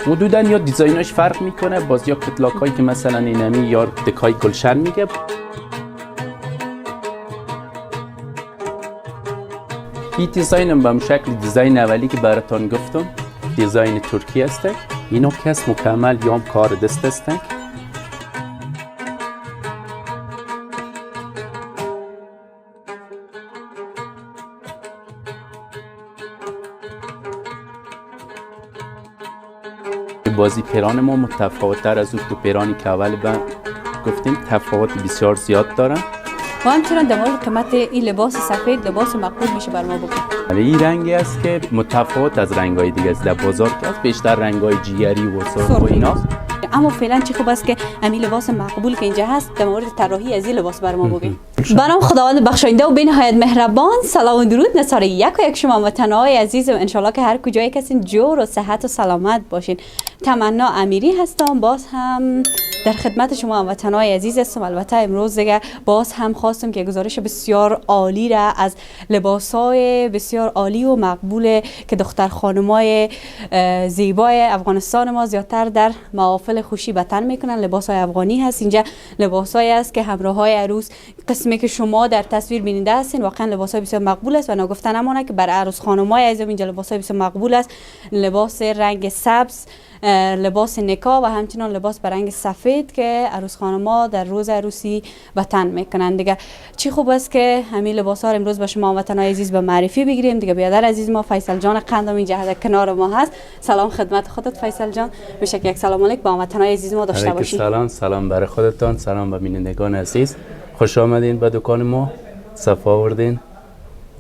حدوداً یا دیزایناش فرق میکنه، باز یا کتلاک هایی که مثلا اینمی یا دکای گلشن میگه. این دیزاینم به شکل دیزاین اولی که براتون گفتم دیزاین ترکی است. اینا کس مکمل یا کار دست است. بازی پیران ما متفاوت‌تر از اون دو پیرانی که اول گفتیم تفاوت بسیار زیاد داره. و همچنان در مورد قیمت این لباس سفید لباس مقبول میشه بر ما بگید؟ این رنگی است که متفاوت از رنگ‌های دیگه است. در بازار که است بیشتر رنگ‌های جیگری و سرخ و ایناست. اما فعلا چی خوب است که همین لباس مقبول که اینجا هست در مورد طراحی از این لباس بر ما بگید. برام خداوند بخشاینده و بی‌نهایت مهربان، سلام و درود نثار یک و یک شما وطن‌های عزیز و انشالله که هر کجای کسین جور و صحت و سلامت باشین. تمنا امیری هستم، باز هم در خدمت شما وطن‌های عزیز هستم. البته امروز دیگه باز هم خواستم که گزارش بسیار عالی را از لباس‌های بسیار عالی و مقبول که دختر خانم‌های زیبای افغانستان ما زیادتر در محافل خوشی به تن میکنن. لباس‌های افغانی هست. اینجا لباس‌هایی است که همراه‌های عروس قسمی که شما در تصویر بیننده هستین واقعا لباس‌های بسیار مقبول است و نگفته نمونه که برای عروس خانم‌های عزیزم اینجا لباس‌های بسیار مقبول است. لباس رنگ سبز، لباس نکاح و همچنان لباس به رنگ سفید که عروس خانم‌ها در روز عروسی به تن میکنن. دیگه چی خوب است که همین لباس‌ها رو امروز به شما وطن‌های عزیز به معرفی بگیریم. دیگه برادر عزیز ما فیصل جان قندم اینجا در کنار ما هست. سلام خدمت خودت فیصل جان. میشه که یک سلام علیک با وطن‌های عزیز ما داشته باشید. سلام برای خودتان، سلام به بینندگان عزیز. خوش آمدین به دکان ما، صفا آوردین،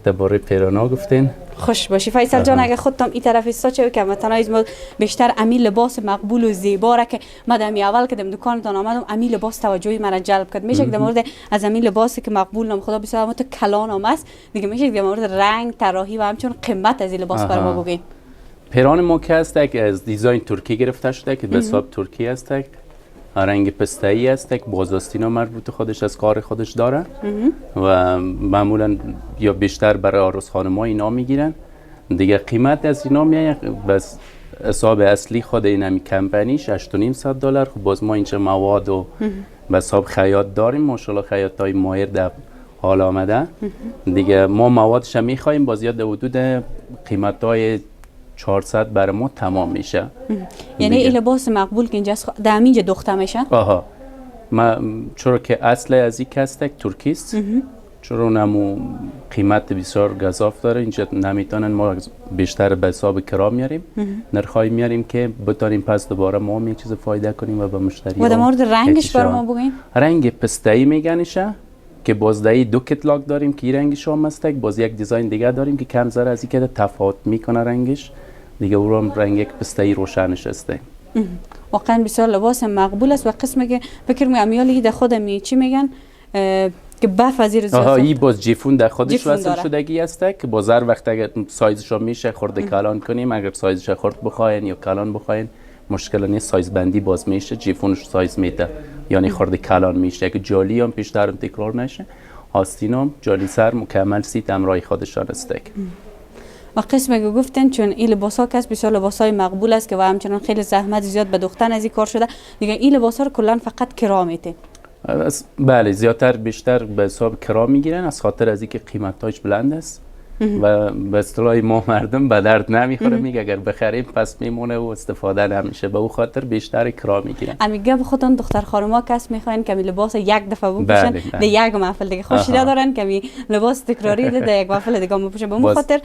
درباره پیرانا گفتین. خوش باشی فیصل جان. اگه خودتم این طرف استاد که وطنای ما بیشتر امی لباس مقبول و زیبا را که مدام اول که دم دکانتون آمدم امی لباس توجهی مرا جلب کرد. میشه که در مورد از امی لباسی که مقبول نام خدا بسیار تو کلان هم است دیگه، میشه که در مورد رنگ طراحی و همچنین قیمت از این لباس بر ما بگین. پیران ما که است که از دیزاین ترکی گرفته شده که به حساب ترکی است، رنگ پسته‌ای است که بازاستینا مربوط خودش از کار خودش داره و معمولا یا بیشتر برای عروس خانم‌ها اینا میگیرن دیگه. قیمت از اینا میاد بس حساب اصلی خود این همی کمپانیش $8.5 خب باز ما اینجا مواد و به حساب خیاط داریم، ماشاءالله خیاطای ماهر در حال آمده دیگه. ما موادش میخوایم باز یاد حدود قیمت‌های 400 برای ما تمام میشه. یعنی این لباس مقبول که اینجا در اینجا دوخته میشه؟ آها، ما چرا که اصل از این کستک ترکیست، چرا نمو قیمت بسیار گزاف داره اینجا نمیتونن ما بیشتر به حساب کرام میاریم، نرخای میاریم که بتونیم پس دوباره ما هم یه چیز فایده کنیم و به مشتری. و در مورد رنگش برای ما بگین؟ رنگ پسته‌ای میگنشه که بازدهی دو کتلاک داریم که این رنگش هم است، باز یک دیزاین دیگه داریم که کم ذره از این که تفاوت میکنه رنگش دیگه، او هم رنگ یک پسته‌ای روشنش است. واقعا بسیار لباس مقبول است و قسمی که فکر می امیالی در خودم چی میگن که بف از این زیاد این باز جیفون در خودش وصل شدگی است که باز هر وقت اگر سایزش میشه خورده کلان کنیم، اگر سایزش خورد بخواین یا کلان بخواین مشکل نیست، سایز بندی باز میشه، جیفونش سایز میده یعنی خورده کلان میشه که جالی هم پیشتر تکرار نشه. آستین هم جالی سر مکمل سیت امرای خودشان است. و قسمی که گفتن چون این لباس ها کس بسیار لباس های مقبول است که و همچنان خیلی زحمت زیاد به دوختن از این کار شده دیگه، این لباس ها رو کلا فقط کرا میته؟ بله زیادتر بیشتر به حساب کرا میگیرن از خاطر از اینکه قیمتاش بلند است و به اصطلاح ما مردم به درد نمیخوره، میگه اگر بخریم پس میمونه و استفاده نمیشه، به او خاطر بیشتر کرا میگیرن. امیگه به خودتون دختر خانم‌ها کس میخواین که لباس یک دفعه بپوشن در یک محفل دیگه، خوشی ندارن که لباس تکراری در یک محفل دیگه بپوشن، به اون خاطر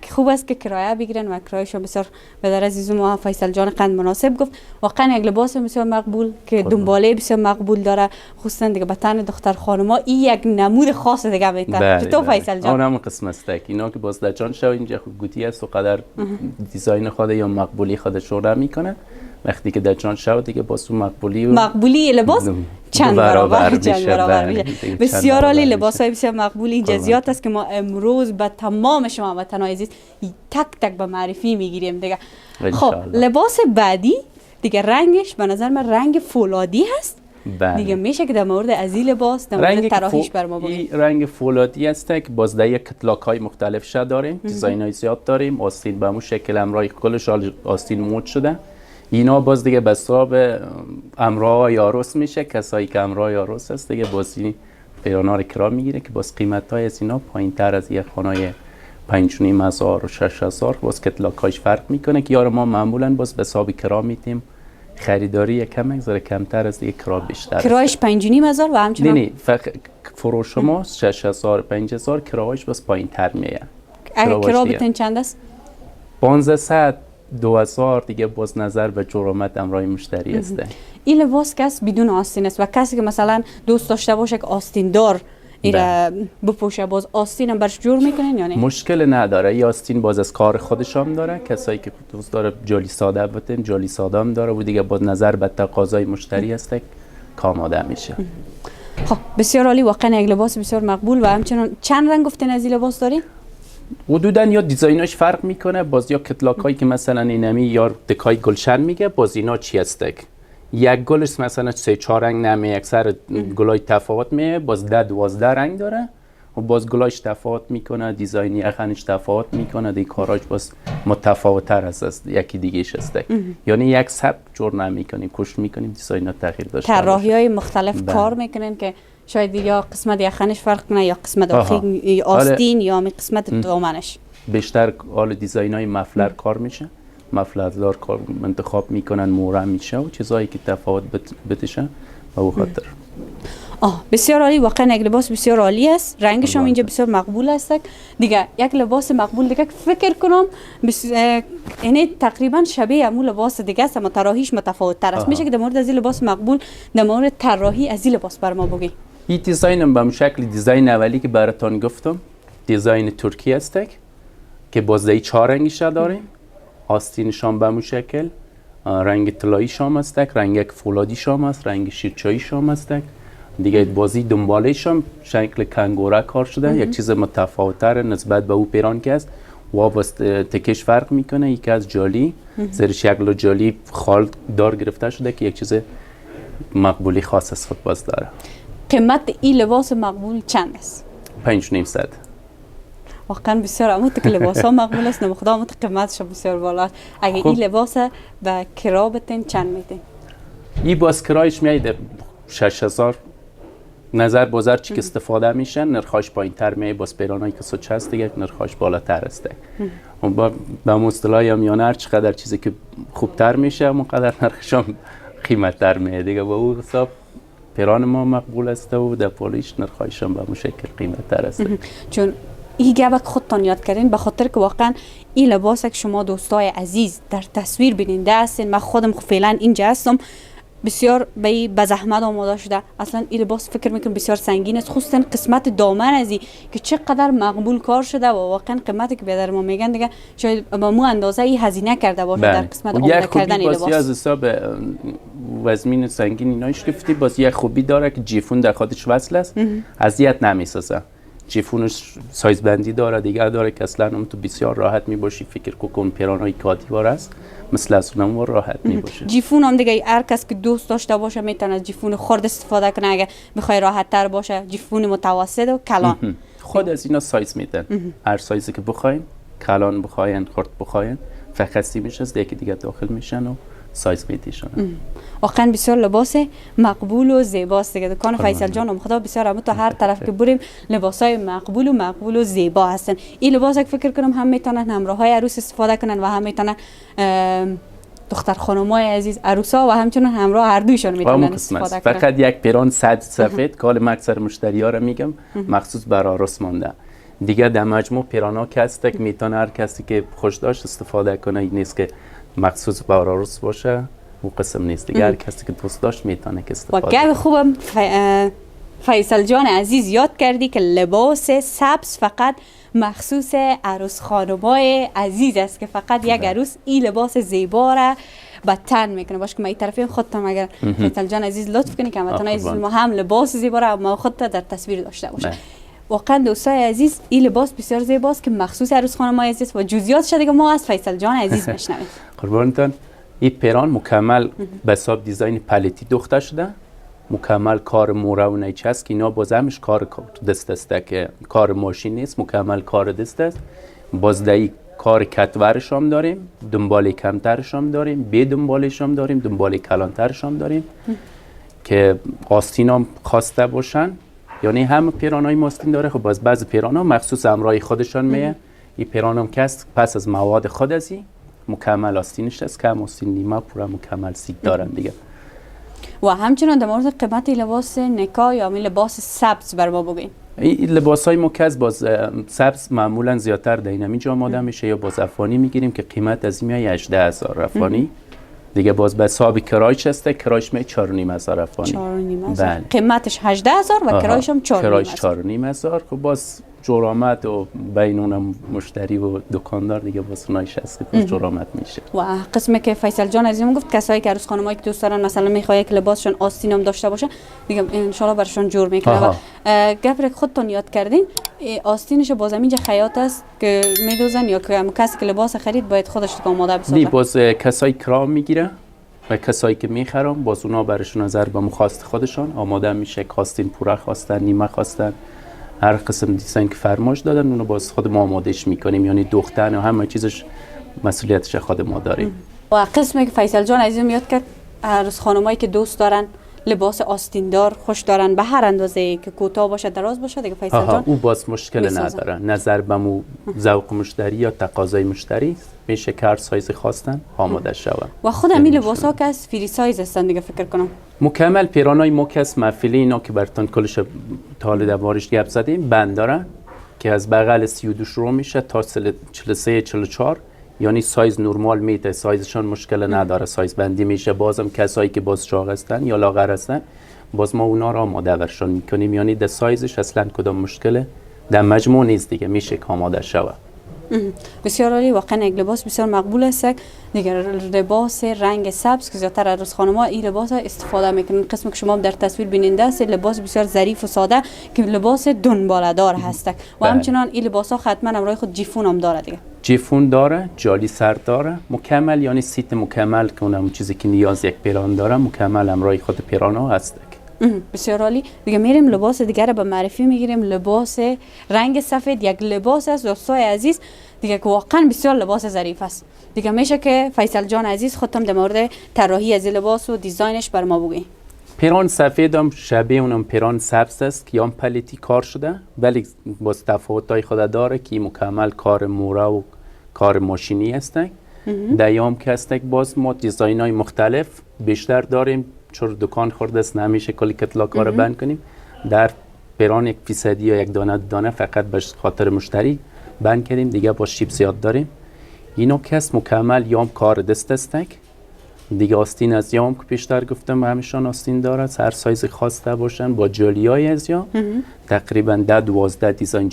خوب است که کرایه بگیرن و کرایه‌ش بسیار به در عزیز ما فیصل جان قند مناسب گفت. واقعا یک لباس بسیار مقبول که دنباله بسیار مقبول داره، خصوصا دیگه به تن دختر خانم‌ها این یک نمود خاص دیگه میده. تو فیصل جان اونم قسم است اینا که باز دچان شو اینجا گوتی است و قدر دیزاین خود یا مقبولی خودش رو میکنه، وقتی که دچان شو دیگه باز مقبولی لباس چند برابر میشه. بسیار عالی، لباسای بسیار مقبول این جزئیات است که ما امروز به تمام شما وطن‌های عزیز تک تک به معرفی میگیریم دیگه. خب لباس بعدی دیگه رنگش به نظر من رنگ فولادی هست دیگه، میشه که در مورد از این لباس در مورد طراحیش بر ما بگید؟ رنگ فولادی است که باز در یک کتلاک های مختلف شده داریم، دیزاین های زیاد داریم، آستین به همون شکل امرای کلش آستین مود شده، اینا باز دیگه به حساب امراه عروس میشه. کسایی که امراه عروس هست دیگه باز این پیرانا رو کرا میگیره که باز قیمت های از اینا پایین تر از یک خانه 5,500 و 6,000 باز کتلاکاش فرق میکنه که یار ما معمولا باز به حساب کرا میتیم. خریداری کم ذره کمتر از دیگه کرا بیشتر. کرایش 5,500 و همچنان نه فروش ما 6,000 5,000 کرایش باز پایین تر میه. اگه کرا بتن چند است؟ 1500 2000 دیگه باز نظر به جرمت امرای مشتری است. این لباس کس بدون آستین است و کسی که مثلا دوست داشته باشه که آستین دار ایره بپوشه باز آستین هم برش جور میکنین یا نه؟ مشکل نداره. ای آستین باز از کار خودش هم داره. کسایی که دوست داره جالی ساده بتن جالی ساده هم داره و دیگه باز نظر به تقاضای مشتری است که آماده میشه. خب بسیار عالی. واقعا یک لباس بسیار مقبول و همچنان چند رنگ گفتین از این لباس داری؟ حدوداً یا دیزایناش فرق میکنه. باز یا کتلاک هایی که مثلا اینمی یا دکای گلشن میگه باز اینا چی هستک. یک گلش مثلا 3-4 رنگ نمی اکثر گلای تفاوت میه. باز 10-12 رنگ داره و باز گلاش تفاوت میکنه. دیزاینی اخنش تفاوت میکنه. دی کاراش باز متفاوت تر است یکی دیگهش هستک. یعنی یک سبک جور نمیکنیم کش میکنیم دیزاینا تغییر داشته. طراحی های مختلف کار میکنن که شاید یا قسمت یخنش فرق کنه یا قسمت آستین یا قسمت دامنش. بیشتر حال دیزاین های مفلر کار میشه. مفلردار کار انتخاب میکنن موره میشه و چیزایی که تفاوت بتشه و او خاطر. بسیار عالی. واقعا یک لباس بسیار عالی است. رنگش هم اینجا بسیار مقبول است. دیگه یک لباس مقبول دیگه فکر کنم یعنی تقریبا شبیه همون لباس دیگه است اما طراحیش متفاوت تر است. میشه که در مورد از این لباس مقبول در مورد طراحی از این لباس بر ما بگی؟ این دیزاین هم به شکل دیزاین اولی که براتون گفتم دیزاین ترکی است که بازدهی 4 رنگیش داریم. آستینش هم به همون شکل رنگ طلایی شام است، رنگ فولادی شام است، رنگ شیرچایی شام است. دیگه بازی دنبالش هم شکل کنگوره کار شده. یک چیز متفاوت‌تر نسبت به او پیران که است و باز تکش فرق میکنه. یکی از جالی زیر شکل جالی خال دار گرفته شده که یک چیز مقبولی خاص از خود باز داره. قیمت این لباس مقبول چند است؟ 5,500. واقعا بسیار اموت که لباس ها مقبول است. نمخدا اموت قیمتش بسیار بالا. اگه این لباس به کرا بتین چند میتین؟ این باز کرایش میایده 6,000 نظر بازار چی که استفاده میشن. نرخاش پایین تر میای باز پیرانایی که سوچ هست دیگه نرخاش بالاتر است. و به مصطلح میانه هر چقدر چیزی که خوبتر میشه اونقدر نرخش هم قیمت تر میاد دیگه. با اون حساب پیران ما مقبول است و در پولیش نرخایش هم به اون شکل قیمت تر است. چون این گبک خودتان یاد کردین به خاطر که واقعا این لباس که شما دوستای عزیز در تصویر بیننده هستین. من خودم فعلا اینجا هستم. بسیار به زحمت آماده شده. اصلا این لباس فکر میکنم بسیار سنگین است. خصوصا قسمت دامن ازی که چقدر مقبول کار شده و واقعا قیمتی که بیادر ما میگن دیگه شاید با مو اندازه ای هزینه کرده باشه در قسمت آماده کردن این لباس. از حساب وزمین سنگین ایناش گفتی باز یک خوبی داره که جیفون در خودش وصل است. اذیت نمیسازه. جیفونش سایز بندی داره دیگه داره که اصلا اون تو بسیار راحت میباشی. فکر کن پیرانای کادیوار است مثل از اونم راحت میباشه. جیفون هم دیگه هر کس که دوست داشته باشه میتونه از جیفون خرد استفاده کنه. اگه بخوای راحت تر باشه جیفون متوسط و کلان خود از اینا سایز میدن. هر سایزی که بخواین کلان بخواین خرد بخواین فقط میشه از دیگه داخل میشن و سایز میدیشن. واقعا بسیار لباس مقبول و زیباست دیگه. دکان فیصل جان خدا بسیار همون تا هر طرف که بریم لباسای مقبول و زیبا هستن. این لباس که فکر کنم هم میتونن همراهای عروس استفاده کنن و هم میتونن دختر خانمای عزیز عروسا و همچنین همراه هر دویشون میتونن استفاده کنن. فقط یک پیران سفید کال اکثر مشتری ها رو میگم مخصوص برای عروس مونده. دیگه در مجموع پیرانا کسی که میتونه هر کسی که خوش داشت استفاده کنه. این نیست که مخصوص برای عروس باشه و قسم نیست دیگه. هر کسی که دوست داشت میتونه که استفاده کنه. و خوبم فیصل جان عزیز یاد کردی که لباس سبز فقط مخصوص عروس خانمای عزیز است که فقط یک عروس این لباس زیبا را به تن میکنه. باشه که ما این طرفی خودتم اگر فیصل جان عزیز لطف کنی که همتون عزیز ما هم لباس زیبا را ما خودت در تصویر داشته باشه. واقعا دوستای عزیز این لباس بسیار زیباست که مخصوص عروس خانمای عزیز و جزئیات شده که ما از فیصل جان عزیز بشنویم. قربانتون. این پیران مکمل به حساب دیزاین پلتی دوخته شده. مکمل کار موره و نیچه است که اینا بازمش کار دست است که کار ماشین نیست. مکمل کار دست است. بازدهی کار کتورش هم داریم، دنبال کمترش هم داریم، بی دنبالش هم داریم، دنبال کلانترش هم داریم که آستین هم خواسته باشن. یعنی هم پیرانای ما آستین داره. خب باز بعضی پیرانا مخصوص امرای خودشان میه. این پیران هم کس پس از مواد خود ازی مکمل آستینش است، کم آستین نیمه پورا مکمل سیگ دارن دیگه. و همچنان در مورد قیمت لباس نکاح یا لباس سبز بر ما بگین. این لباس های مکز باز سبز معمولا زیادتر در اینجا آماده میشه یا باز افغانی میگیریم که قیمت از این میای 18000 افغانی دیگه. باز به حساب کرایش هسته، کرایش می 4500 افغانی. 4500 بله. قیمتش 18000 و کرایش هم 4500. کرایش 4500. خب باز جرامت و بین اونم مشتری و دکاندار دیگه باز اونایش هست که باز جرامت میشه. و قسمی که فیصل جان عزیزم گفت کسایی که عروس خانمایی که دوست دارن مثلا میخواد که لباسشون آستین هم داشته باشه دیگه ان شاء الله برشون جور میکنه. و گفت خودتون یاد کردین آستینش باز اینجا خیاط است که میدوزن یا که کسی که لباس خرید باید خودش تو آماده بسازه؟ نه، باز کسایی کرام میگیره و کسایی که میخرن باز اونا برشون نظر به مخواست خودشان آماده میشه. کاستین پورا خواستن، نیمه خواستن، هر قسم دیزاین که فرمایش دادن اونو باز خود ما آمادهش میکنیم. یعنی دختن و همه چیزش مسئولیتش خود ما داریم. و قسمی که فیصل جان عزیزم یاد کرد عروس خانمایی که دوست دارن لباس آستیندار خوش دارن به هر اندازه که کوتاه باشه دراز باشه دیگه فیصل جان او باز مشکل نداره. نظر به مو ذوق مشتری یا تقاضای مشتری میشه که هر سایز خواستن آماده شود. و خود همین لباسا که از فری سایز هستن دیگه فکر کنم. مکمل پیرانای مکس محفلی اینا که براتون کلش تا دوارش گپ زدیم بند دارن که از بغل 32 شروع میشه تا 43 44. یعنی سایز نرمال میده، سایزشان مشکل نداره، سایز بندی میشه. بازم کسایی که باز چاق هستن یا لاغر هستن باز ما اونا را آماده ورشون میکنیم. یعنی در سایزش اصلا کدام مشکل در مجموع نیست دیگه، میشه که آماده شود. بسیار عالی. واقعا یک لباس بسیار مقبول است. دیگر لباس رنگ سبز که زیادتر عروس خانم‌ها این لباس استفاده میکنن. قسمی که شما در تصویر بیننده است لباس بسیار ظریف و ساده که لباس دنباله‌دار هست و همچنان این لباس‌ها حتما همراه خود جیفون هم داره دیگه. جیفون داره، جالی سر داره، مکمل یعنی سیت مکمل که اونم چیزی که نیاز یک پیران داره مکمل همراه خود پیران‌ها هست. بسیار عالی. دیگه میریم لباس دیگر به معرفی میگیریم. لباس رنگ سفید یک لباس است دوستای عزیز دیگه که واقعا بسیار لباس ظریف است. دیگه میشه که فیصل جان عزیز خودتون در مورد طراحی از لباس و دیزاینش بر ما بگین. پیران سفید هم شبیه اونم پیران سبز است که هم پلیتی کار شده ولی باز تفاوت‌های خود داره که مکمل کار مورا و کار ماشینی هستن. دیام که هستن باز ما دیزاین‌های مختلف بیشتر داریم چون دکان خورده است نمیشه کلی کتلاک کار بند کنیم. در پیران 1% یا یک دانه فقط به خاطر مشتری بند کردیم دیگه با شیپ زیاد داریم. اینو که است مکمل یام کار دست استک دیگه. آستین از یام که پیشتر گفتم همیشان آستین داره، هر سایز خواسته باشن با جالیای از یام تقریبا 10-12 دیزاین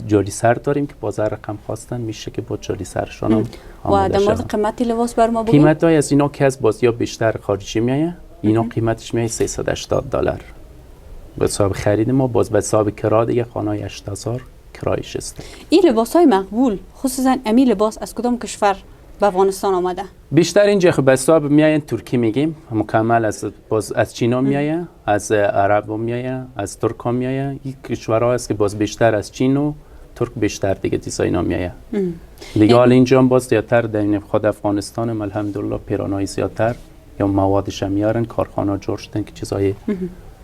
جالی سر داریم که بازار رقم خواستن میشه که با جالی سرشان هم و در مورد قیمت لباس بر ما بگین. قیمت های از اینا که از باز یا بیشتر خارجی میایه اینا قیمتش میایه $380 به حساب خرید ما. باز به حساب کرا دیگه خانه 8000 کرایش است. این لباس های مقبول خصوصا امی لباس از کدام کشور به افغانستان آمده؟ بیشتر اینجا خب به حساب میاین ترکی میگیم مکمل از چینا میایه، از عرب میایه، از ترک ها میایه. این کشورها است که باز بیشتر از چین و ترک بیشتر دیگه دیزاین ها میایه دیگه. حال اینجا هم باز زیادتر در خود افغانستان هم الحمدلله پیرانای زیادتر یا موادش هم میارن کارخانه جور شدن که چیزای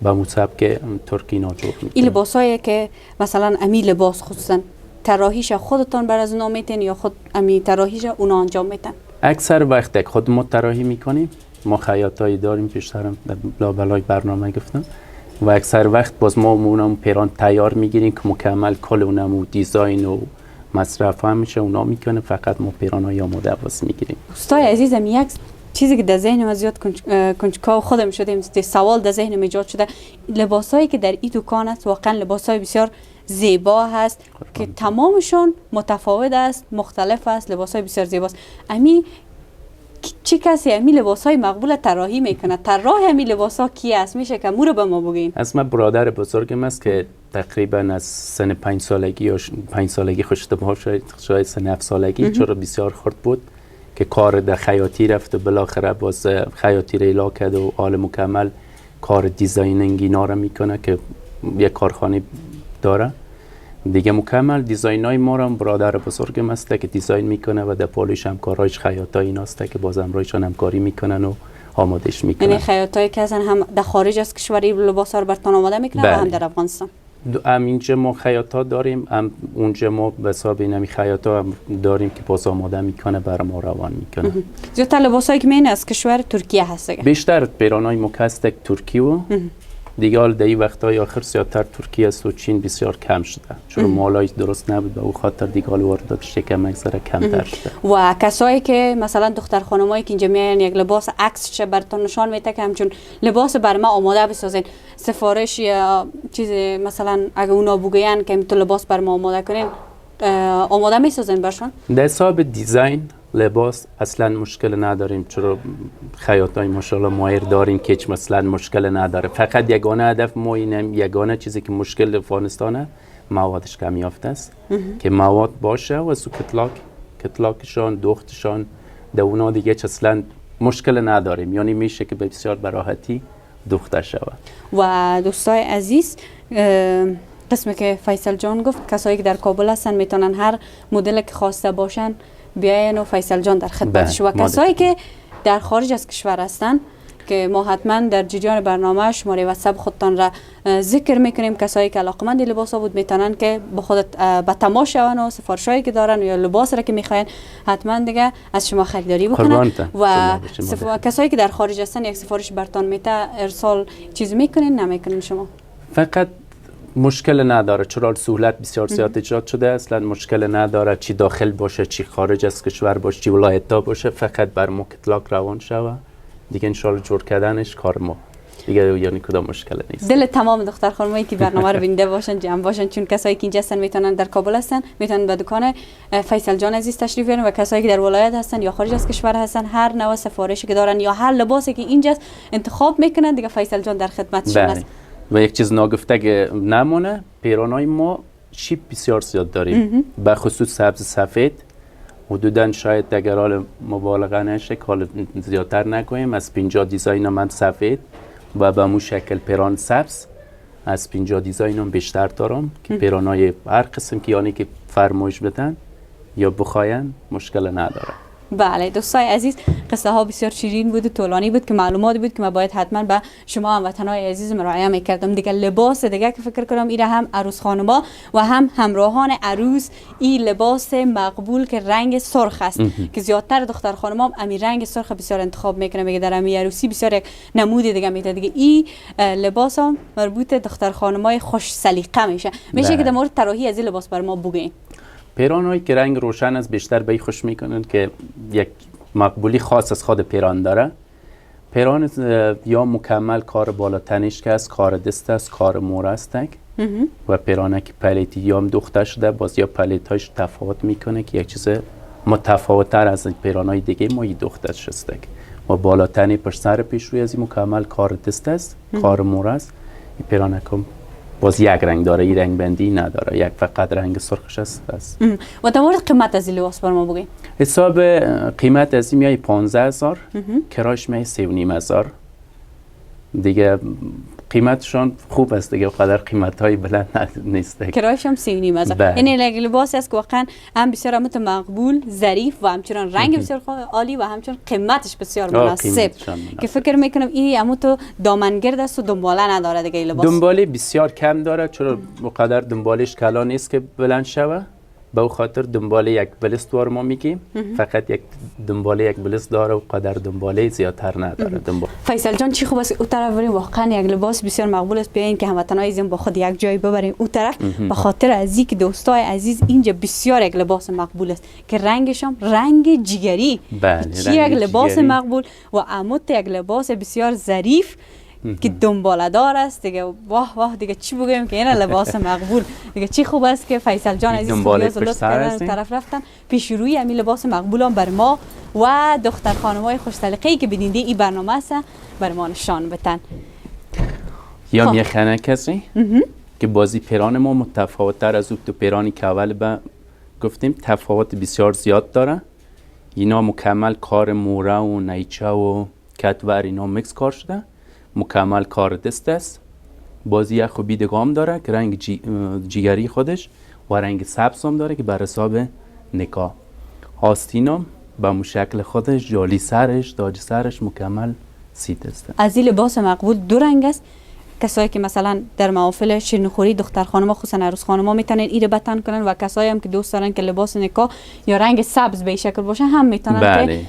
به مصاب که ترکی نا جور میکنن. این لباسایی که مثلا امی لباس خصوصا طراحیش خودتون بر از اونا میتین یا خود امی طراحیش اونا انجام میتن؟ اکثر وقت خود ما طراحی میکنیم. ما خیاطایی داریم پیشترم در لابلای برنامه گفتم و اکثر وقت باز ما اونم پیران تیار میگیریم که مکمل کل اونم دیزاین و مصرف هم میشه اونا میکنه. فقط ما پیرانای آماده واس میگیریم. دوستای عزیزم یک چیزی که در ذهن ما زیاد کنجکاو خودم شدیم سوال در ذهن ما ایجاد شده. لباسایی که در این دکان است واقعا لباسای بسیار زیبا هست که تمامشون متفاوت است، مختلف است، لباسای بسیار زیباست. امی چه کسی امی لباسای مقبول طراحی میکنه؟ طراح امی لباسا کی است؟ میشه که مو رو به ما بگین. از من برادر بزرگم است که تقریبا از سن 5 سالگی یا 5 سالگی خوشتبه شاید سن 7 سالگی چرا بسیار خرد بود که کار در خیاطی رفت و بالاخره باز خیاطی ریلا کرد و حال مکمل کار دیزاینینگ اینا رو میکنه که یک کارخانه داره دیگه مکمل دیزاین های ما رو هم برادر بزرگم هسته که دیزاین میکنه و در پالش همکارایش خیاطای این هسته که باز همراهشان همکاری میکنن و آمادش میکنن. یعنی خیاطایی که هستن هم در خارج از کشوری لباس ها رو براتون آماده میکنن و هم در افغانستان؟ هم اینجا ما خیاطا داریم، هم اونجا ما به حساب اینمی خیاطا هم داریم که باز آماده میکنه برای ما روان میکنه. زیادتر لباسایی که میین از کشور ترکیه هست دیگه؟ بیشتر پیرانای مکستک ترکیه و دیگه حال در این وقتهای آخر زیادتر ترکیه است و چین بسیار کم شده چون مالای درست نبود و او خاطر دیگه حال وارداتش یکم اکثر کمتر شده. و کسایی که مثلا دختر خانمایی که اینجا میان یک لباس عکسش براتون نشان میده که همچون لباس بر ما آماده بسازین، سفارش یا چیز مثلا اگه اونا بگوین که تو لباس بر ما آماده کنین آماده میسازین برشون؟ در حساب دیزاین لباس اصلا مشکل نداریم چرا خیاطای ماشاءالله ماهر داریم که هیچ مثلا مشکل نداره. فقط یگانه هدف ما اینه، یگانه چیزی که مشکل افغانستانه موادش کم یافته است که مواد باشه و سو کتلاکشان دوختشان در اونا دیگه اصلا مشکل نداریم، یعنی میشه که بسیار براحتی دوخته شود. و دوستای عزیز قسمی که فیصل جان گفت کسایی که در کابل هستن میتونن هر مدل که خواسته باشن بیاین و فیصل جان در خدمتش. و کسایی که در خارج از کشور هستن که ما حتما در جریان برنامه شماره واتساپ خودتان را ذکر میکنیم، کسایی که علاقمند لباس ها بود میتونن که با خودت به تماس شون و سفارشایی که دارن یا لباس را که میخواین حتما دیگه از شما خریداری بکنن. و کسایی که در خارج هستن یک سفارش برتان میته ارسال چیز میکنین نمیکنین شما؟ فقط مشکل نداره چرا سهولت بسیار زیاد ایجاد شده، اصلا مشکل نداره چی داخل باشه چی خارج از کشور باشه چی ولایت باشه، فقط بر ما کتلاک روان شوه دیگه انشالله جور کردنش کار ما دیگه، یعنی کدام مشکل نیست. دل تمام دختر خانمایی که برنامه رو بینده باشن جمع باشن، چون کسایی که اینجا هستن میتونن در کابل هستن میتونن به دکان فیصل جان عزیز تشریف بیارن و کسایی که در ولایت هستن یا خارج از کشور هستن هر نوع سفارشی که دارن یا هر لباسی که اینجا انتخاب میکنن دیگه فیصل جان در خدمتشون است. و یک چیز ناگفته نمونه، پیرانای ما شیپ بسیار زیاد داریم به خصوص سبز سفید، حدوداً شاید اگر حال مبالغه نشه حال زیادتر نکنیم از 50 دیزاین من سفید و به مو شکل پیران سبز از 50 دیزاین هم بیشتر دارم که پیرانای هر قسم که یعنی که فرمایش بدن یا بخواین مشکل نداره. بله دوستای عزیز قصه ها بسیار شیرین بود و طولانی بود که معلومات بود که من باید حتما به شما هموطنای عزیز مراجعه میکردم. دیگه لباس دیگه که فکر کنم ایره هم عروس خانما و هم همراهان عروس این لباس مقبول که رنگ سرخ است که زیادتر دختر خانما هم امی رنگ سرخ بسیار انتخاب میکنه، میگه در امی عروسی بسیار یک نمود دیگه میده دیگه. این لباس هم مربوط دختر خانمای خوش سلیقه میشه که در مورد طراحی از این لباس بر ما بگین. پیرانایی که رنگ روشن از بیشتر به خوش میکنن که یک مقبولی خاص از خود پیران داره. پیران یا مکمل کار بالا تنش که است، کار دست است، کار مور است و پیرانه که پلیتی یا هم دوخته شده باز یا پلیتاش تفاوت میکنه که یک چیز متفاوت‌تر از پیرانای دیگه ما دوخته شده و بالا تنی پر سر پیش روی از این مکمل کار دست است، کار مور است. این پیرانه کم باز یک رنگ داره، این رنگ بندی نداره، یک فقط رنگ سرخش است بس. و در مورد قیمت از این لباس بر ما بگین. حساب قیمت از این میای 15000 کرایش میای 3500 دیگه. قیمتشون خوب است دیگه، قدر قیمت های بلند نیست. کرایش هم 3500. یعنی لباسی است که واقعا هم بسیار مقبول، ظریف و همچنان رنگ بسیار عالی و همچنان قیمتش بسیار مناسب که فکر میکنم این همون تو دامنگرد است و دنباله نداره دیگه. لباس دنباله بسیار کم داره چرا قدر دنبالش کلا نیست که بلند شوه، به خاطر دنباله یک بلست وار ما میگیم، فقط یک دنباله یک بلست داره و قدر دنباله زیادتر نداره. فیصل جان چی خوب است او طرف بریم، واقعا یک لباس بسیار مقبول است، بیاین که هموطنای عزیزم با خود یک جای ببریم او طرف به خاطر از اینکه دوستای عزیز اینجا بسیار یک لباس مقبول است که رنگش هم رنگ جگری. بله یک لباس مقبول و عمود یک لباس بسیار ظریف که دنباله دار است دیگه. واه واه دیگه چی بگویم که این لباس مقبول دیگه. چی خوب است که فیصل جان عزیز لطف کردن طرف رفتن پیش روی همین لباس مقبول هم بر ما و دختر خانمای خوش سلیقه‌ای که بیننده این برنامه است بر ما نشان بدن. یا میخنه کسی که بازی پیران ما متفاوت تر از تو پیرانی که اول به گفتیم تفاوت بسیار زیاد داره. اینا مکمل کار موره و نیچه و کتور اینا میکس کار شده، مکمل کار دست است، بازی خوبی دگام داره که رنگ جیگری خودش و رنگ سبز هم داره که بر حساب نکاح. آستینم به مو شکل خودش، جالی سرش، تاج سرش مکمل سید است. از این لباس مقبول دو رنگ است. کسایی که مثلا در محافل شیرینیخوری دختر خانما خصوصا عروس خانما میتونن این به تن کنن و کسایی هم که دوست دارن که لباس نکاح یا رنگ سبز به این شکل باشه هم میتونن که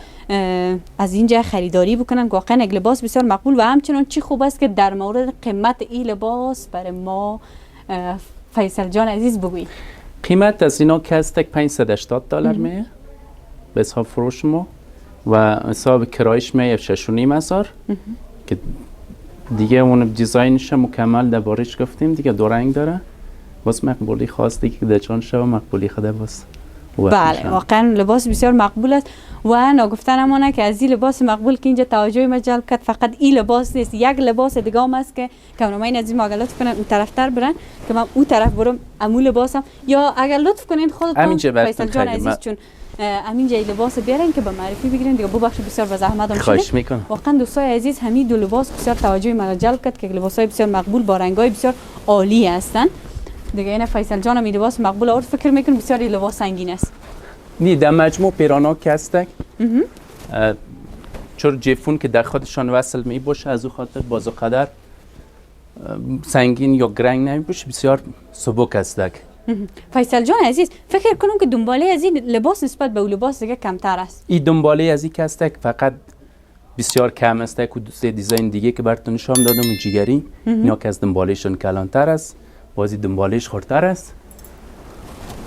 از اینجا خریداری بکنن. واقعا یک لباس بسیار مقبول و همچنان چی خوب است که در مورد قیمت این لباس برای ما فیصل جان عزیز بگویید. قیمت از اینا که هست $580 میه به حساب فروش ما و حساب کرایش میه 6,500 که دیگه اون دیزاینش مکمل دربارش گفتیم دیگه. دو رنگ داره، باز مقبولی خاص دیگه که درچان شو مقبولی خدا باز. بله واقعا لباس بسیار مقبول است و نگفتن امانه که از این لباس مقبول که اینجا توجه ما جلب کرد فقط این لباس نیست، یک لباس دیگه هم است که کامرامین از این ما لطف کنن اون طرفتر برن که من اون طرف برم امو لباسم، یا اگر لطف کنین خودتون فیصل جان عزیز چون همینجا لباس بیارن که به معرفی بگیرن دیگه. ببخشید بسیار به زحمتم شده. خواهش میکنم. واقعا دوستای عزیز همین دو لباس بسیار توجه ما جلب کرد که لباسای بسیار مقبول با رنگای بسیار عالی هستن دیگه. این فیصل جان هم لباس مقبول آورد، فکر میکنم بسیار لباس سنگین است. نی در مجموع پیرانا که هستک چون جیفون که در خودشان وصل می باشه از او خاطر بازو قدر سنگین یا گرنگ نمی باشه، بسیار سبک هستک. فیصل جان عزیز فکر کنم که دنباله از این لباس نسبت به اون لباس دیگه کمتر است. این دنباله از این که هستک فقط بسیار کم هستک و دوست دیزاین دیگه که براتون نشون دادم اون جیگری اینا که از دنبالهشون کلانتر است، بازی دنبالهش خورتر است.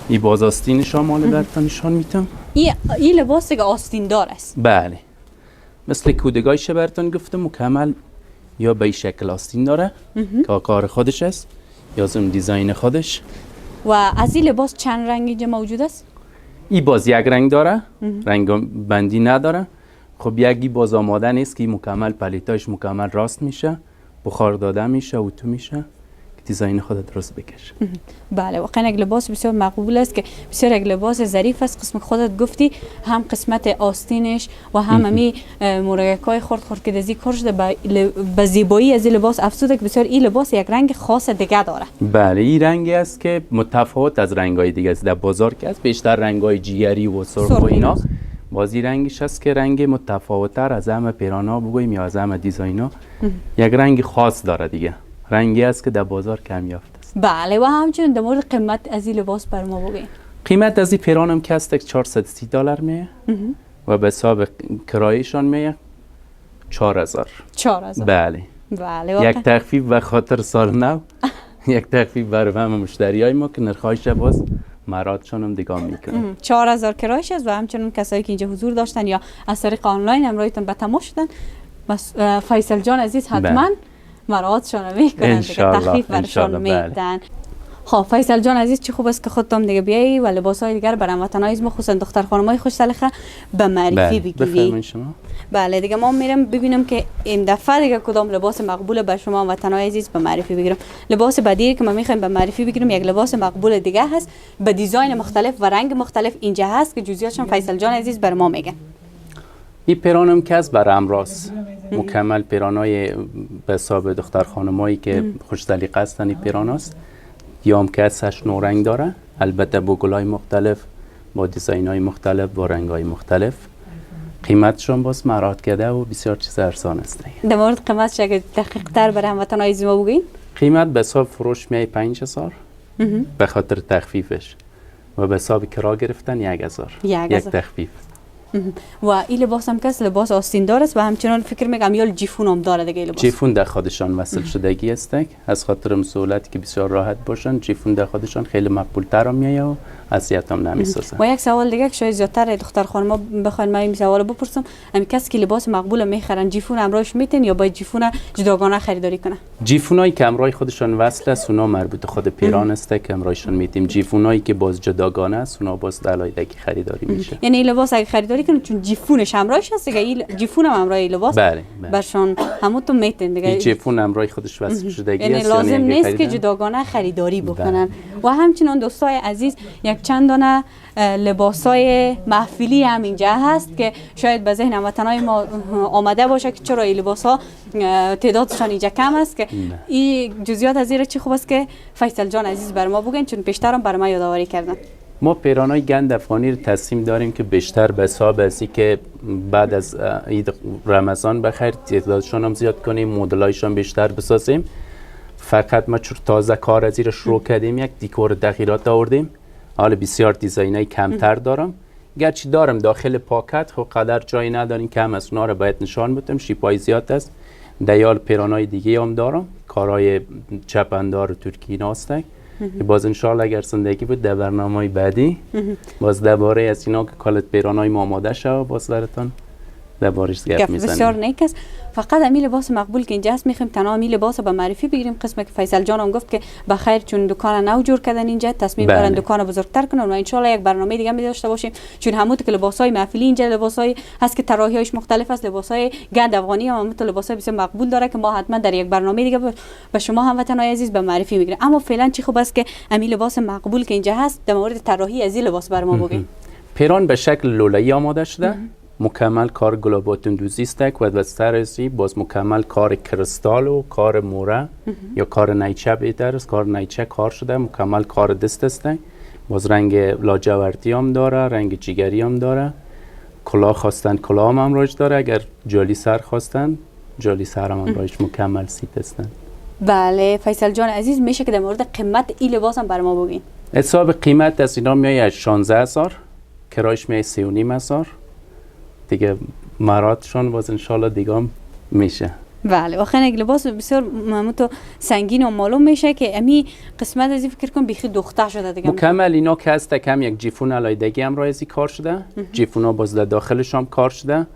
این باز آستینش هم مال براتون نشون میدم. این لباس دیگه آستین دار است. بله مثل کودگایش براتون گفتم مکمل یا به این شکل آستین داره که کار خودش است یا زم دیزاین خودش. و از این لباس چند رنگ اینجا موجود است؟ این باز یک رنگ داره، رنگ بندی نداره. خب یکی باز آماده نیست که مکمل پلیتاش مکمل راست میشه، بخار داده میشه، اتو میشه که دیزاین خود درست بکشه. بله واقعا یک لباس بسیار مقبول است که بسیار یک لباس ظریف است. قسم خودت گفتی هم قسمت آستینش و هم همی مرایکای خرد که دزی کار شده به زیبایی از این لباس افزوده که بسیار این لباس یک رنگ خاص دیگه داره. بله این رنگی است که متفاوت از رنگ‌های دیگه است. در بازار که است بیشتر رنگ‌های جیگری و سرخ و اینا، بازی رنگش است که رنگ متفاوت‌تر از همه پیرانا بگوییم یا از همه دیزاینا یک رنگ خاص داره دیگه. رنگی است که در بازار کم یافته است. بله و همچنین در مورد قیمت از این لباس بر ما بگین. قیمت از این پیرانم که است $430 میه و به حساب کرایشان میه 4000. 4000 بله. بله یک تخفیف به خاطر سال نو یک تخفیف برای همه مشتریای ما که نرخایش باز مرادشان هم دیگه میکنه. 4000 کرایش است و همچنین کسایی که اینجا حضور داشتن یا از طریق آنلاین همراهتون به تماس شدن فیصل جان عزیز حتما مرادشان میکنن دیگه، تخفیف برشان میدن. خب فیصل جان عزیز چه خوب است که خودتون دیگه بیایی و لباسای دیگر برای هموطنای ما خصوصا دختر خانمای خوش سلیقه به معرفی بگیری. بله دیگه ما میرم ببینم که این دفعه دیگه کدام لباس مقبول به شما هموطنای عزیز به معرفی بگیرم. لباس بعدی که ما میخوایم به معرفی بگیرم یک لباس مقبول دیگه هست به دیزاین مختلف و رنگ مختلف اینجا هست که جزئیاتش فیصل جان عزیز بر ما میگه. این پیرانم که از بر امراض مکمل پیرانای به حساب دختر خانمایی که خوش سلیقه هستن. این پیراناست یا هم که از 8 رنگ داره، البته با گلای مختلف با دیزاین‌های مختلف با رنگ‌های مختلف. قیمتشون باز مراد کرده و بسیار چیز ارزان است. در مورد قیمتش اگه دقیق‌تر برای هموطنای عزیز ما بگین. قیمت به حساب فروش میای 5000 به خاطر تخفیفش و به حساب کرا گرفتن 1000 یک تخفیف. و این لباس هم که لباس آستین دار است و همچنان فکر میگم یا جیفون هم داره دیگه. لباس جیفون در خودشان وصل شدگی است از خاطر سهولتی که بسیار راحت باشن. جیفون در خودشان خیلی مقبول تر میایه و اذیت هم نمیسازن. و یک سوال دیگه که شاید زیادتر دختر خانم‌ها بخواین من این سوال بپرسم، همین کسی که لباس مقبول میخرن جیفون همراهش میتن یا باید جیفون جداگانه خریداری کنه؟ جیفونایی که همراه خودشان وصل است اونا مربوط خود پیران است که همراهشون میتیم. جیفونایی که باز جداگانه است اونا باز علیحدگی خریداری میشه. یعنی لباس اگه خریداری خریداری کنن چون جیفونش همراهش هست دیگه. این جیفون هم همراه لباس بله برشان همون تو میتن دیگه. این جیفون همراه خودش وصف شدگی است، یعنی لازم نیست که جداگانه خریداری بکنن. و همچنین دوستای عزیز یک چند دانه لباسای محفلی هم اینجا هست که شاید به ذهن هموطنای ما آمده باشه که چرا این لباس ها تعدادشان اینجا کم است، که این جزئیات از چی خوب است که فیصل جان عزیز بر ما بگن، چون بیشترم بر ما یادآوری کردن. ما پیرانای گند افغانی رو تصمیم داریم که بیشتر به حساب ازی که بعد از عید رمضان بخیر تعدادشان هم زیاد کنیم، مدلایشان بیشتر بسازیم. فقط ما چون تازه کار از رو شروع کردیم یک دیکور تغییرات آوردیم. حالا بسیار دیزاینای کمتر دارم، گرچه دارم داخل پاکت، خب قدر جایی نداریم، کم از اونا رو باید نشان بدم. شیپای زیاد است. دیال پیرانای دیگه هم دارم، کارهای چپندار ترکی هستن. باز انشالله اگر زندگی بود در برنامه بعدی باز درباره از اینا که کالت پیرانای ما آماده شد باز براتون دربارش گپ میزنیم. بسیار نیک است. فقط امی لباس مقبول که اینجا است میخوایم تنها امی لباس به معرفی بگیریم. قسمی که فیصل جان هم گفت که بخیر چون دکان نو جور کردن اینجا تصمیم دارن دکان بزرگتر کنن و ان شاء الله یک برنامه دیگه می داشته باشیم، چون همون که لباسای محفلی اینجا لباسای هست که طراحی‌هاش مختلف است. لباسای گند افغانی هم تو لباسای بسیار مقبول داره که ما حتما در یک برنامه دیگه به شما هموطنان عزیز به معرفی میگیریم. اما فعلا چی خوب است که امی لباس مقبول که اینجا هست در مورد طراحی از این لباس بر ما بگین. پیران به شکل لوله‌ای آماده شده. مکمل کار گلاباتون دوزی است و بستر ازی باز مکمل کار کریستال و کار موره یا کار نیچه بهتر است. کار نیچه کار شده، مکمل کار دست است. باز رنگ لاجوردی هم داره، رنگ جگری هم داره. کلاه خواستن کلاه هم امراج داره، اگر جالی سر خواستن جالی سر هم امراج مکمل سیت هستن. بله فیصل جان عزیز، میشه که در مورد قیمت این لباس هم بر ما بگین؟ حساب قیمت از اینا میاد 16000، کرایش میاد 3500 دیگه. مراتشون باز انشالله دیگه هم میشه. بله واقعا یک لباس بسیار ممتو سنگین و معلوم میشه که امی قسمت از این فکر کنم بیخی دختر شده دیگه. مکمل اینا که هست کم یک جیفون علایدگی هم رایزی کار شده. جیفون ها باز در داخلش هم کار شده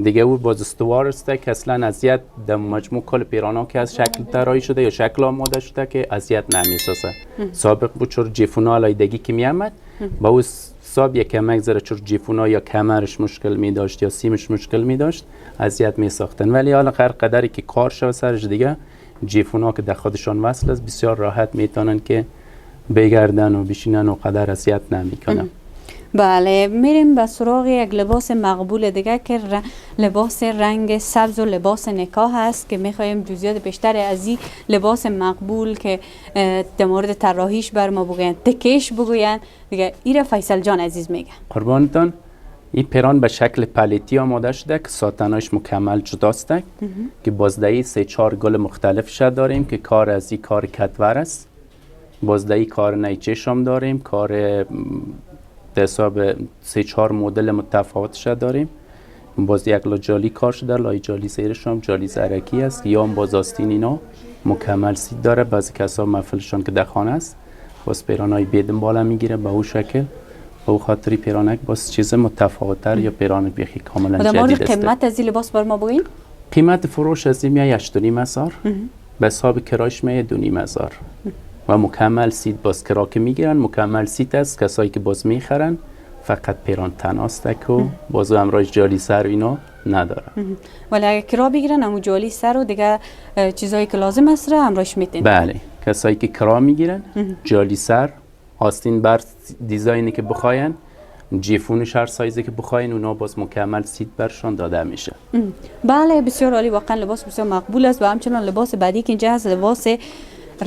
دیگه. او باز استوار است که اصلا اذیت در مجموع کل پیرانا که از شکل طراحی شده یا شکل آماده شده که اذیت نمیسازه. سابق بود چور جیفون ها علایدگی که میامد با او حساب یک کمک زره چور جیفونا یا کمرش مشکل می داشت یا سیمش مشکل می داشت اذیت می ساختن. ولی حالا هر قدری که کار شده سرش دیگه جیفونا که در خودشان وصل است بسیار راحت میتونن که بگردن و بشینن و قدر اذیت نمیکنن. بله میریم به سراغ یک لباس مقبول دیگه که لباس رنگ سبز و لباس نکاح هست که میخوایم جزئیات بیشتر از این لباس مقبول که در مورد طراحیش بر ما بگوین، تکیش بگوین دیگه. ایره فیصل جان عزیز میگه. قربانتان، این پیران به شکل پلیتی آماده شده که ساتناش مکمل جداست که بازدهی 3-4 گل مختلف شد داریم که کار از این کار کتور است. بازدهی کار نیچه‌ش هم داریم، کار در حساب 3-4 مدل متفاوت شده داریم. باز یک جالی کار شده، لای جالی زیرش هم جالی زرکی است یا هم باز آستین اینا مکمل سید داره. بعضی کسا محفلشان که در خانه است باز پیرانای بیدن بالا میگیره به او شکل، به او خاطری پیرانک باز چیز متفاوت‌تر یا پیران بیخی کاملا جدید است. در مورد قیمت از این لباس بر ما بگین؟ قیمت فروش از این میاد 8500 به حساب کرایش میاد 2500 و مکمل سیت باز کرا که میگیرن مکمل سیت است. کسایی که باز میخرن فقط پیران تناست که باز امراج جالی سر اینا نداره. ولی اگه کرا بگیرن همون جالی سر و دیگه چیزایی که لازم است را امراج میتین. بله کسایی که کرا میگیرن جالی سر، آستین بر دیزاینی که بخواین، جیفونش هر سایزی که بخواین اونا باز مکمل سیت برشان داده میشه. بله بسیار عالی، واقعا لباس بسیار مقبول است. و همچنان لباس بعدی که اینجا هست لباس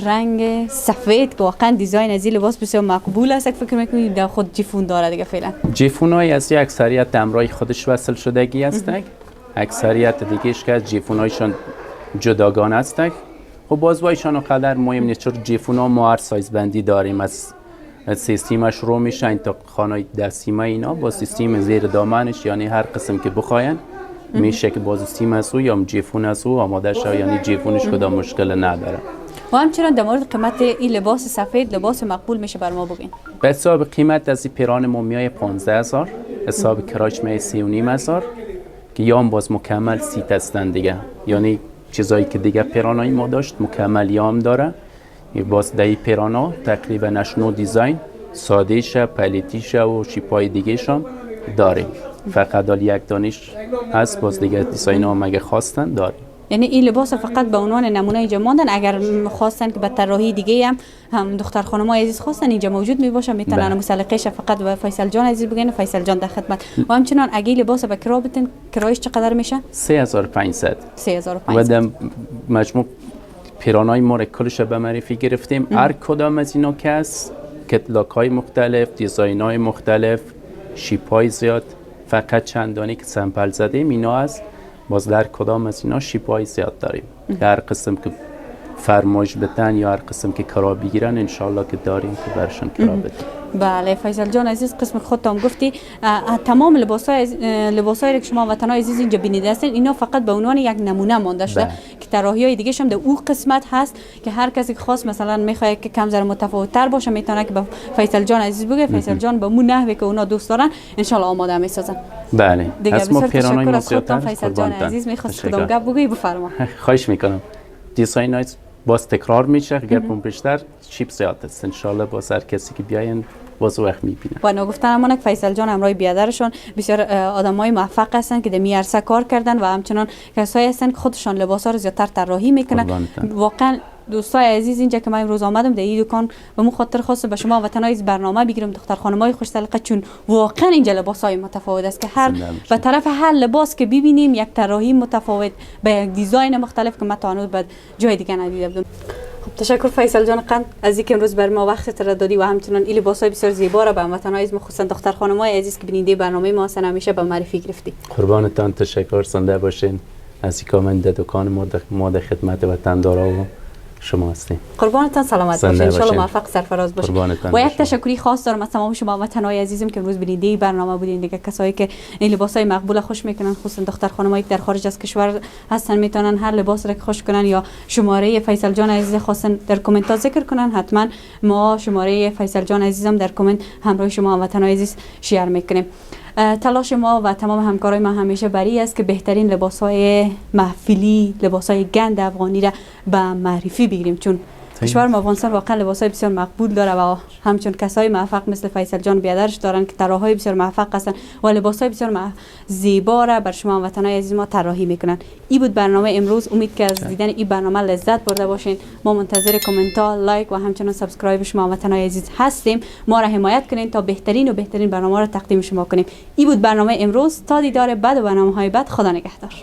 رنگ سفید که واقعا دیزاین از این لباس بسیار مقبول است. فکر میکنید در خود جیفون داره دیگه فعلا. جیفونای از اکثریت امرای خودش وصل شدگی هستند. اکثریت دیگهش که از جیفونایشان جداگانه هستند. خب بازوایشان قدر مهم نیست چون جیفونا ما هر سایز بندی داریم. از سیستمش رو میشن تا خانه دستیمه اینا با سیستم زیر دامنش، یعنی هر قسم که بخواین میشه که باز سیستم از او یا جیفون از او آماده شه، یعنی جیفونش کدام مشکل نداره. و همچنان در مورد قیمت این لباس سفید لباس مقبول میشه بر ما بگین؟ به حساب قیمت از این پیران ما میای 15000، حساب کرایش میای 3500 که یا هم باز مکمل سیت هستن دیگه، یعنی چیزایی که دیگه پیرانای ما داشت مکمل یا هم داره. باز دایی پیرانا تقریبا 9 دیزاین ساده شه، پلیتی شه و شیپای دیگه شم داریم. فقط یک دانش هست، باز دیگه دیزاین ها مگه خواستن داریم. یعنی این لباس فقط به عنوان نمونه اینجا ماندن، اگر خواستن که به طراحی دیگه هم دختر خانم‌های عزیز خواستن اینجا موجود می باشه، میتونن مسلقهش فقط به فیصل جان عزیز بگن، فیصل جان در خدمت. و همچنان اگه لباس به کرا بتن، کرایش چقدر میشه؟ 3500. 3500. و در مجموع پیرانای ما را کلش به معرفی گرفتیم. هر کدام از اینا که هست کتلاک های مختلف، دیزاین های مختلف، شیپ های زیاد، فقط چندانی که سمپل زدیم اینا هست. باز در کدام از اینا شیپ های زیاد داریم. هر قسم که فرمایش بدن یا هر قسم که کرا بگیرن انشالله که داریم که برشون کرا بدیم. بله فیصل جان عزیز، قسم خودت هم گفتی تمام لباسایی که شما وطنای عزیز اینجا بینیده هستین اینا فقط به عنوان یک نمونه مانده شده که طراحی‌های دیگه هم در اون قسمت هست که هر کسی که خواست مثلا میخواد که کم ذره متفاوت‌تر باشه میتونه که به فیصل جان عزیز بگه، فیصل جان به اون نحوی که اونا دوست دارن ان شاء الله آماده میسازن. بله دیگه از ما پیرانای ما زیادتر فیصل جان عزیز میخواست کدام گپ بگی بفرما. خواهش میکنم. دیزاین باز تکرار میشه، اگر بیشتر شیپ زیاد است ان شاء الله باز هر کسی که بیاین باز وقت میبینن. و نگفتنمونه که فیصل جان همراه بیادرشون بسیار آدمای موفق هستن که در میارسه کار کردن و همچنان کسایی هستن که خودشان لباسا رو زیادتر طراحی میکنن. واقعا دوستای عزیز اینجا که من امروز آمدم در این دکان به مو خاطر خاص به شما وطنای برنامه بگیرم دختر خانمای خوش سلیقه، چون واقعا اینجا لباسای متفاوت است که هر به طرف هر لباس که ببینیم یک طراحی متفاوت به یک دیزاین مختلف که ما تا هنوز به جای دیگه ندیده بودم. خب تشکر فیصل جان قند از اینکه امروز بر ما وقت تر دادی و همچنان این لباسای بسیار زیبا را به هموطنای عزیز خصوصا دختر خانمای عزیز که بیننده برنامه ما هستن همیشه به معرفی گرفتی. قربانتان، تشکر، زنده باشین. از اینکه من در دکان ما در خدمت وطندارا و شما هستیم. قربانتان سلامت باشین، ان شاء الله موفق سرفراز باشین. و یک تشکری خاص دارم از تمام شما وطنای عزیزم که امروز بیننده برنامه بودین، دیگه کسایی که این لباسای مقبول خوش میکنن، خصوصا دختر خانمایی که در خارج از کشور هستن میتونن هر لباس را که خوش کنن یا شماره فیصل جان عزیز خواستن در کامنت ها ذکر کنن، حتما ما شماره فیصل جان عزیزم در کامنت همراه شما وطنای عزیز شیر میکنیم. تلاش ما و تمام همکارای ما همیشه بری است که بهترین لباس‌های محفلی، لباس‌های گند افغانی را به معرفی بگیریم، چون کشور ما افغانستان واقعا لباس‌های بسیار مقبول داره و همچون کسای موفق مثل فیصل جان بیادرش دارن که طراحای بسیار موفق هستن و لباس‌های بسیار زیبا را بر شما وطنای عزیز ما طراحی میکنن. این بود برنامه امروز، امید که از دیدن این برنامه لذت برده باشین. ما منتظر کامنت ها، لایک و همچنین سابسکرایب شما وطنای عزیز هستیم. ما را حمایت کنین تا بهترین برنامه را تقدیم شما کنیم. این بود برنامه امروز، تا دیدار بعد و برنامه‌های بعد. خدا نگهدار.